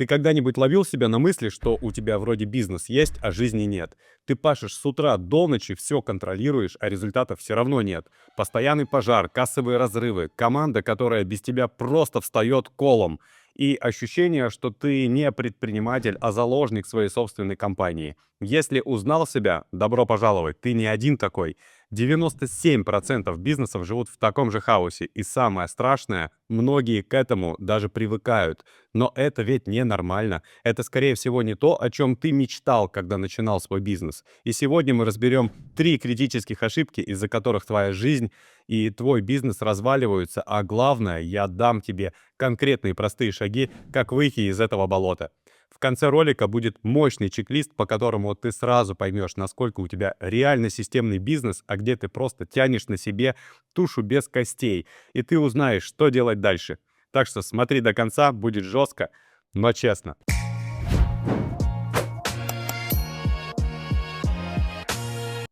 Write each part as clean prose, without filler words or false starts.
Ты когда-нибудь ловил себя на мысли, что у тебя вроде бизнес есть, а жизни нет? Ты пашешь с утра до ночи, все контролируешь, а результатов все равно нет. Постоянный пожар, кассовые разрывы, команда, которая без тебя просто встает колом. И ощущение, что ты не предприниматель, а заложник своей собственной компании. Если узнал себя, добро пожаловать, ты не один такой. 97% бизнесов живут в таком же хаосе. И самое страшное, многие к этому даже привыкают. Но это ведь ненормально. Это, скорее всего, не то, о чем ты мечтал, когда начинал свой бизнес. И сегодня мы разберем 3 критических ошибки, из-за которых твоя жизнь и твой бизнес разваливаются. А главное, я дам тебе конкретные простые шаги, как выйти из этого болота. В конце ролика будет мощный чек-лист, по которому ты сразу поймешь, насколько у тебя реально системный бизнес, а где ты просто тянешь на себе тушу без костей. И ты узнаешь, что делать дальше. Так что смотри до конца, будет жестко, но честно.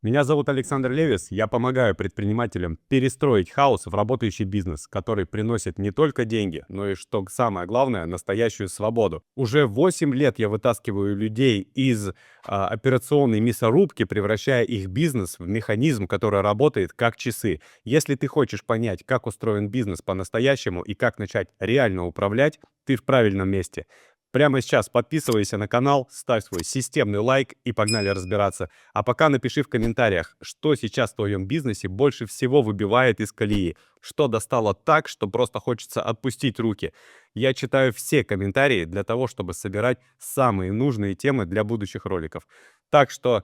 Меня зовут Александр Левис, я помогаю предпринимателям перестроить хаос в работающий бизнес, который приносит не только деньги, но и, что самое главное, настоящую свободу. Уже 8 лет я вытаскиваю людей из операционной мясорубки, превращая их бизнес в механизм, который работает как часы. Если ты хочешь понять, как устроен бизнес по-настоящему и как начать реально управлять, ты в правильном месте. Прямо сейчас подписывайся на канал, ставь свой системный лайк и погнали разбираться. А пока напиши в комментариях, что сейчас в твоем бизнесе больше всего выбивает из колеи, что достало так, что просто хочется отпустить руки. Я читаю все комментарии для того, чтобы собирать самые нужные темы для будущих роликов. Так что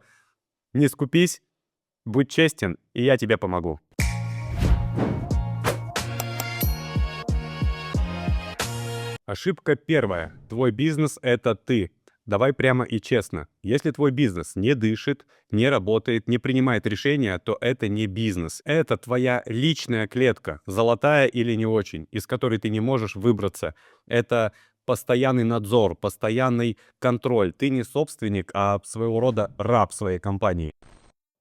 не скупись, будь честен, и я тебе помогу. Ошибка первая. Твой бизнес — это ты. Давай прямо и честно. Если твой бизнес не дышит, не работает, не принимает решения, то это не бизнес. Это твоя личная клетка, золотая или не очень, из которой ты не можешь выбраться. Это постоянный надзор, постоянный контроль. Ты не собственник, а своего рода раб своей компании.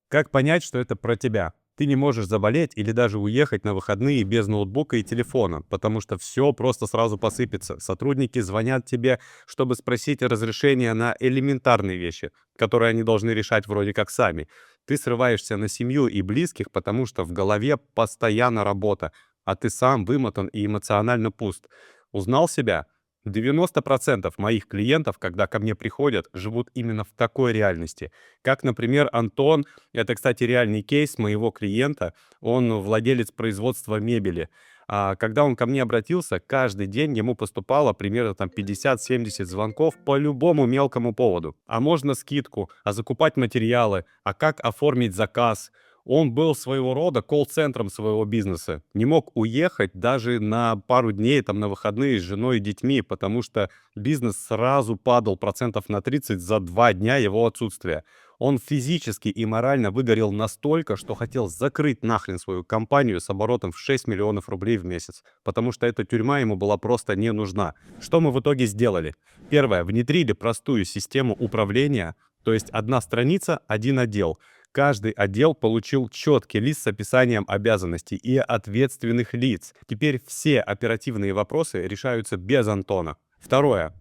Как понять, что это про тебя? Ты не можешь заболеть или даже уехать на выходные без ноутбука и телефона, потому что все просто сразу посыпется. Сотрудники звонят тебе, чтобы спросить разрешение на элементарные вещи, которые они должны решать вроде как сами. Ты срываешься на семью и близких, потому что в голове постоянно работа, а ты сам вымотан и эмоционально пуст. Узнал себя? 90% моих клиентов, когда ко мне приходят, живут именно в такой реальности. Как, например, Антон. Это, кстати, реальный кейс моего клиента. Он владелец производства мебели. Когда он ко мне обратился, каждый день ему поступало примерно там 50-70 звонков по любому мелкому поводу. А можно скидку, а закупать материалы, а как оформить заказ. Он был своего рода колл-центром своего бизнеса. Не мог уехать даже на пару дней там, на выходные с женой и детьми, потому что бизнес сразу падал процентов на 30 за 2 дня его отсутствия. Он физически и морально выгорел настолько, что хотел закрыть нахрен свою компанию с оборотом в 6 миллионов рублей в месяц, потому что эта тюрьма ему была просто не нужна. Что мы в итоге сделали? Первое. Внедрили простую систему управления, то есть одна страница, один отдел. Каждый отдел получил четкий лист с описанием обязанностей и ответственных лиц. Теперь все оперативные вопросы решаются без Антона. Второе.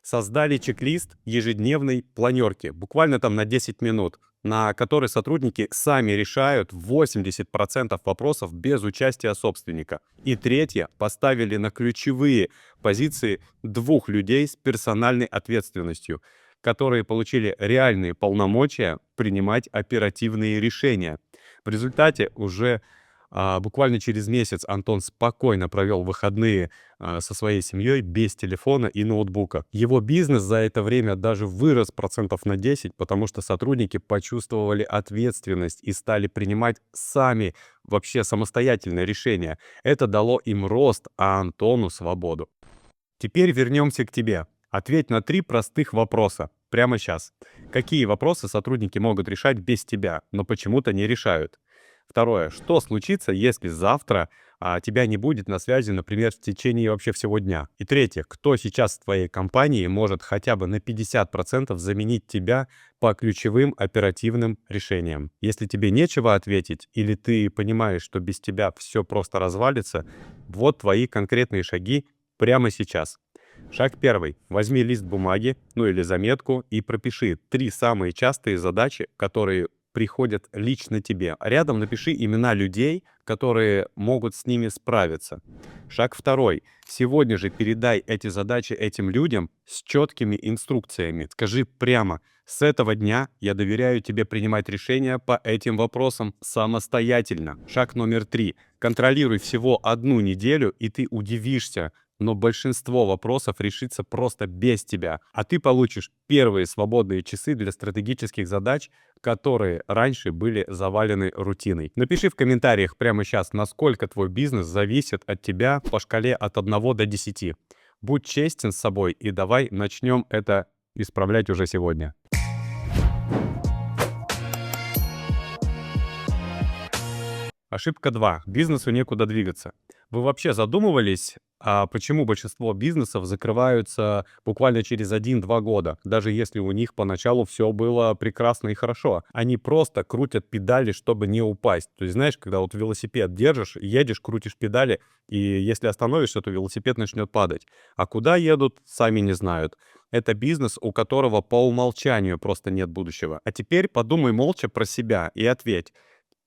Создали чек-лист ежедневной планерки, буквально там на 10 минут, на который сотрудники сами решают 80% вопросов без участия собственника. И третье. Поставили на ключевые позиции 2 людей с персональной ответственностью, которые получили реальные полномочия принимать оперативные решения. В результате уже буквально через месяц Антон спокойно провел выходные со своей семьей без телефона и ноутбука. Его бизнес за это время даже вырос процентов на 10, потому что сотрудники почувствовали ответственность и стали принимать сами вообще самостоятельные решения. Это дало им рост, а Антону свободу. Теперь вернемся к тебе. Ответь на 3 простых вопроса прямо сейчас. Какие вопросы сотрудники могут решать без тебя, но почему-то не решают? Второе. Что случится, если завтра тебя не будет на связи, например, в течение вообще всего дня? И третье. Кто сейчас в твоей компании может хотя бы на 50% заменить тебя по ключевым оперативным решениям? Если тебе нечего ответить, или ты понимаешь, что без тебя все просто развалится, вот твои конкретные шаги прямо сейчас. Шаг первый. Возьми лист бумаги, ну или заметку, и пропиши 3 самые частые задачи, которые приходят лично тебе. А рядом напиши имена людей, которые могут с ними справиться. Шаг второй. Сегодня же передай эти задачи этим людям с четкими инструкциями. Скажи прямо: с этого дня я доверяю тебе принимать решения по этим вопросам самостоятельно. Шаг номер 3. Контролируй всего 1 неделю, и ты удивишься, но большинство вопросов решится просто без тебя, а ты получишь первые свободные часы для стратегических задач, которые раньше были завалены рутиной. Напиши в комментариях прямо сейчас, насколько твой бизнес зависит от тебя по шкале от 1 до 10. Будь честен с собой и давай начнем это исправлять уже сегодня. Ошибка 2. Бизнесу некуда двигаться. Вы вообще задумывались, почему большинство бизнесов закрываются буквально через 1-2 года, даже если у них поначалу все было прекрасно и хорошо? Они просто крутят педали, чтобы не упасть. То есть, знаешь, когда вот велосипед держишь, едешь, крутишь педали, и если остановишься, то велосипед начнет падать. А куда едут, сами не знают. Это бизнес, у которого по умолчанию просто нет будущего. А теперь подумай молча про себя и ответь.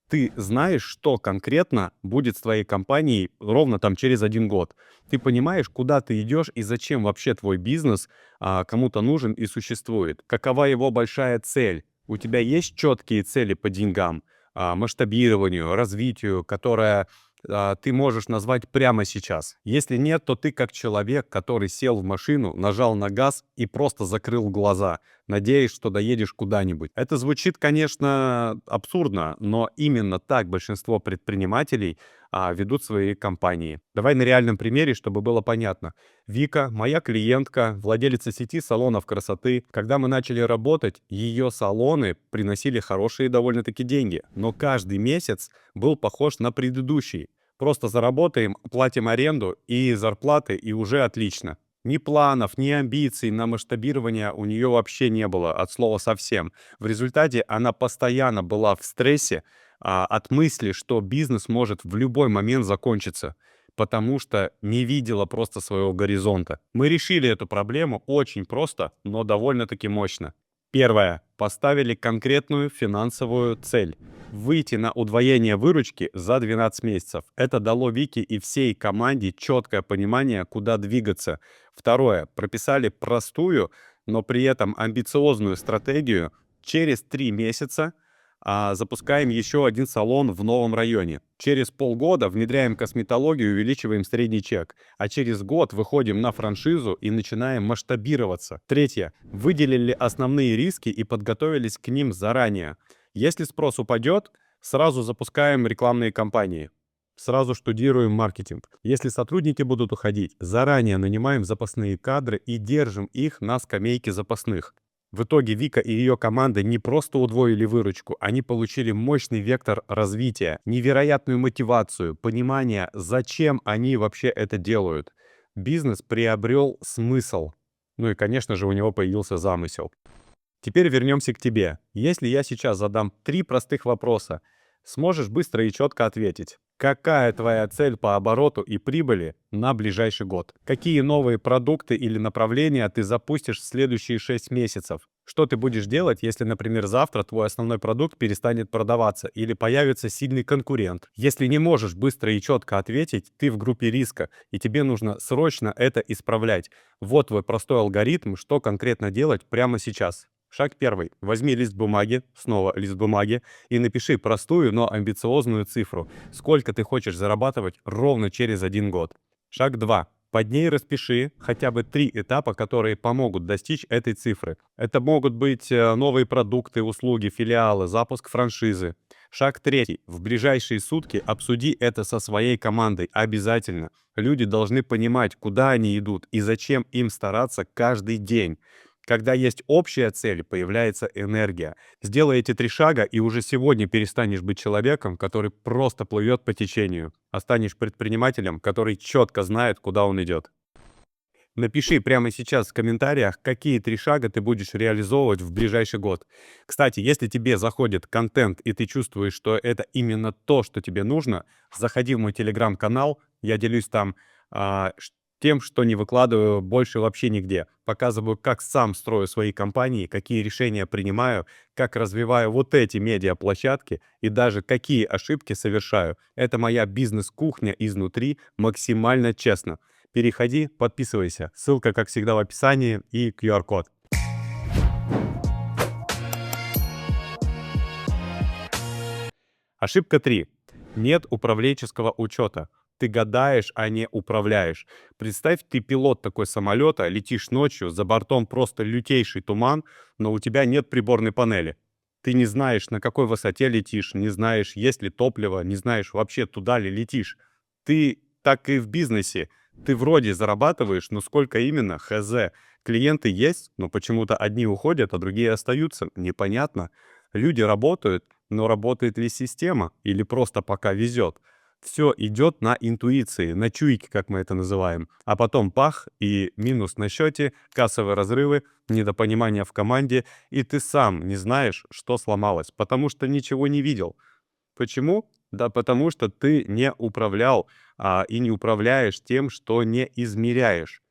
Ты знаешь, что конкретно будет с твоей компанией ровно там через 1 год. Ты понимаешь, куда ты идешь и зачем вообще твой бизнес кому-то нужен и существует. Какова его большая цель? У тебя есть четкие цели по деньгам, масштабированию, развитию, которое ты можешь назвать прямо сейчас. Если нет, то ты как человек, который сел в машину, нажал на газ и просто закрыл глаза, надеясь, что доедешь куда-нибудь. Это звучит, конечно, абсурдно, но именно так большинство предпринимателей ведут свои компании. Давай на реальном примере, чтобы было понятно. Вика, моя клиентка, владелица сети салонов красоты. Когда мы начали работать, ее салоны приносили хорошие довольно-таки деньги, но каждый месяц был похож на предыдущий. Просто заработаем, платим аренду и зарплаты, и уже отлично. Ни планов, ни амбиций на масштабирование у нее вообще не было, от слова совсем. В результате она постоянно была в стрессе от мысли, что бизнес может в любой момент закончиться, потому что не видела просто своего горизонта. Мы решили эту проблему очень просто, но довольно-таки мощно. Первое. Поставили конкретную финансовую цель. Выйти на удвоение выручки за 12 месяцев. Это дало Вике и всей команде четкое понимание, куда двигаться. Второе. Прописали простую, но при этом амбициозную стратегию. Через 3 месяца запускаем еще один салон в новом районе. Через полгода внедряем косметологию и увеличиваем средний чек. А через год выходим на франшизу и начинаем масштабироваться. Третье. Выделили основные риски и подготовились к ним заранее. Если спрос упадет, сразу запускаем рекламные кампании. Сразу штудируем маркетинг. Если сотрудники будут уходить, заранее нанимаем запасные кадры и держим их на скамейке запасных. В итоге Вика и ее команда не просто удвоили выручку, они получили мощный вектор развития, невероятную мотивацию, понимание, зачем они вообще это делают. Бизнес приобрел смысл. Ну и, конечно же, у него появился замысел. Теперь вернемся к тебе. Если я сейчас задам 3 простых вопроса, сможешь быстро и четко ответить. Какая твоя цель по обороту и прибыли на ближайший год? Какие новые продукты или направления ты запустишь в следующие 6 месяцев? Что ты будешь делать, если, например, завтра твой основной продукт перестанет продаваться или появится сильный конкурент? Если не можешь быстро и четко ответить, ты в группе риска, и тебе нужно срочно это исправлять. Вот твой простой алгоритм, что конкретно делать прямо сейчас. Шаг первый. Возьми лист бумаги, снова лист бумаги, и напиши простую, но амбициозную цифру. Сколько ты хочешь зарабатывать ровно через 1 год. Шаг 2. Под ней распиши хотя бы 3 этапа, которые помогут достичь этой цифры. Это могут быть новые продукты, услуги, филиалы, запуск франшизы. Шаг 3. В ближайшие сутки обсуди это со своей командой обязательно. Люди должны понимать, куда они идут и зачем им стараться каждый день. Когда есть общая цель, появляется энергия. Сделай эти 3 шага, и уже сегодня перестанешь быть человеком, который просто плывет по течению, а станешь предпринимателем, который четко знает, куда он идет. Напиши прямо сейчас в комментариях, какие 3 шага ты будешь реализовывать в ближайший год. Кстати, если тебе заходит контент, и ты чувствуешь, что это именно то, что тебе нужно, заходи в мой телеграм-канал, я делюсь там тем, что не выкладываю больше вообще нигде. Показываю, как сам строю свои компании, какие решения принимаю, как развиваю вот эти медиаплощадки и даже какие ошибки совершаю. Это моя бизнес-кухня изнутри, максимально честно. Переходи, подписывайся. Ссылка, как всегда, в описании и QR-код. Ошибка 3. Нет управленческого учета. Ты гадаешь, а не управляешь. Представь, ты пилот такой самолета, летишь ночью, за бортом просто лютейший туман, но у тебя нет приборной панели. Ты не знаешь, на какой высоте летишь, не знаешь, есть ли топливо, не знаешь вообще, туда ли летишь. Ты так и в бизнесе. Ты вроде зарабатываешь, но сколько именно, хз. Клиенты есть, но почему-то одни уходят, а другие остаются. Непонятно. Люди работают, но работает ли система или просто пока везет? Все идет на интуиции, на чуйке, как мы это называем. А потом пах, и минус на счете, кассовые разрывы, недопонимание в команде, и ты сам не знаешь, что сломалось, потому что ничего не видел. Почему? Да потому что ты не управлял и не управляешь тем, что не измеряешь.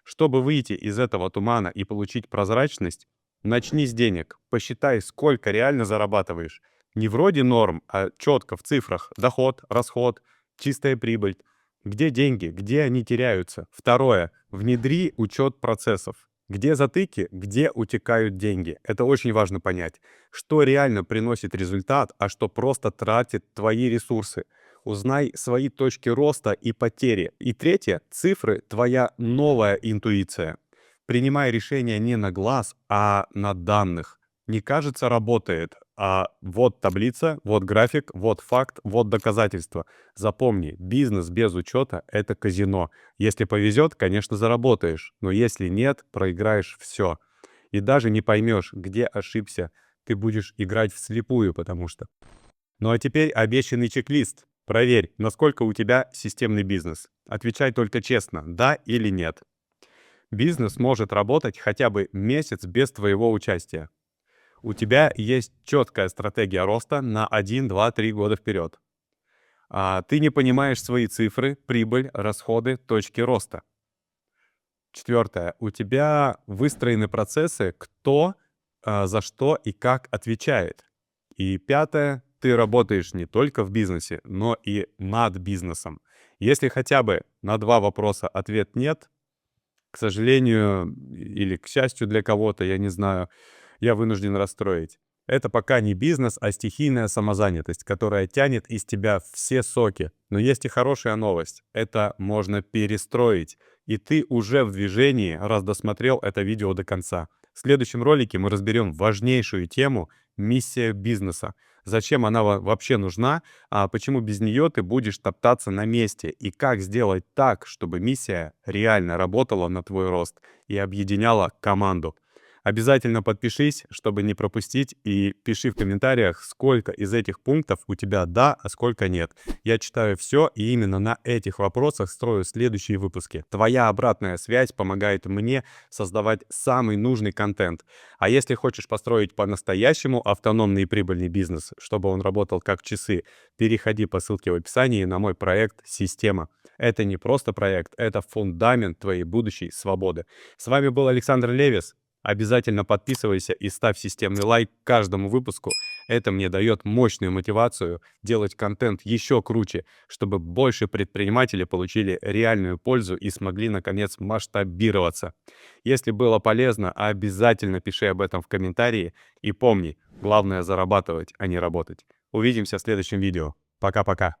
Чтобы выйти из этого тумана и получить прозрачность, начни с денег. Посчитай, сколько реально зарабатываешь. Не вроде норм, а четко в цифрах. Доход, расход, чистая прибыль. Где деньги, где они теряются. Второе. Внедри учет процессов. Где затыки, где утекают деньги. Это очень важно понять. Что реально приносит результат, а что просто тратит твои ресурсы. Узнай свои точки роста и потери. И третье, цифры — твоя новая интуиция. Принимай решения не на глаз, а на данных. Не кажется, работает, а вот таблица, вот график, вот факт, вот доказательства. Запомни, бизнес без учета — это казино. Если повезет, конечно, заработаешь, но если нет, проиграешь все. И даже не поймешь, где ошибся. Ты будешь играть вслепую, потому что. Ну а теперь обещанный чек-лист. Проверь, насколько у тебя системный бизнес. Отвечай только честно, да или нет. Бизнес может работать хотя бы месяц без твоего участия. У тебя есть четкая стратегия роста на 1, 2, 3 года вперед. Ты не понимаешь свои цифры, прибыль, расходы, точки роста. Четвертое. У тебя выстроены процессы, кто за что и как отвечает. И пятое. Ты работаешь не только в бизнесе, но и над бизнесом. Если хотя бы на 2 вопроса ответ нет, к сожалению или к счастью для кого-то, я не знаю, я вынужден расстроить. Это пока не бизнес, а стихийная самозанятость, которая тянет из тебя все соки. Но есть и хорошая новость. Это можно перестроить. И ты уже в движении, раз досмотрел это видео до конца. В следующем ролике мы разберем важнейшую тему — миссия бизнеса. Зачем она вообще нужна, а почему без нее ты будешь топтаться на месте, и как сделать так, чтобы миссия реально работала на твой рост и объединяла команду. Обязательно подпишись, чтобы не пропустить, и пиши в комментариях, сколько из этих пунктов у тебя да, а сколько нет. Я читаю все, и именно на этих вопросах строю следующие выпуски. Твоя обратная связь помогает мне создавать самый нужный контент. А если хочешь построить по-настоящему автономный и прибыльный бизнес, чтобы он работал как часы, переходи по ссылке в описании на мой проект «Система». Это не просто проект, это фундамент твоей будущей свободы. С вами был Александр Левис. Обязательно подписывайся и ставь системный лайк каждому выпуску. Это мне дает мощную мотивацию делать контент еще круче, чтобы больше предпринимателей получили реальную пользу и смогли, наконец, масштабироваться. Если было полезно, обязательно пиши об этом в комментарии. И помни, главное зарабатывать, а не работать. Увидимся в следующем видео. Пока-пока.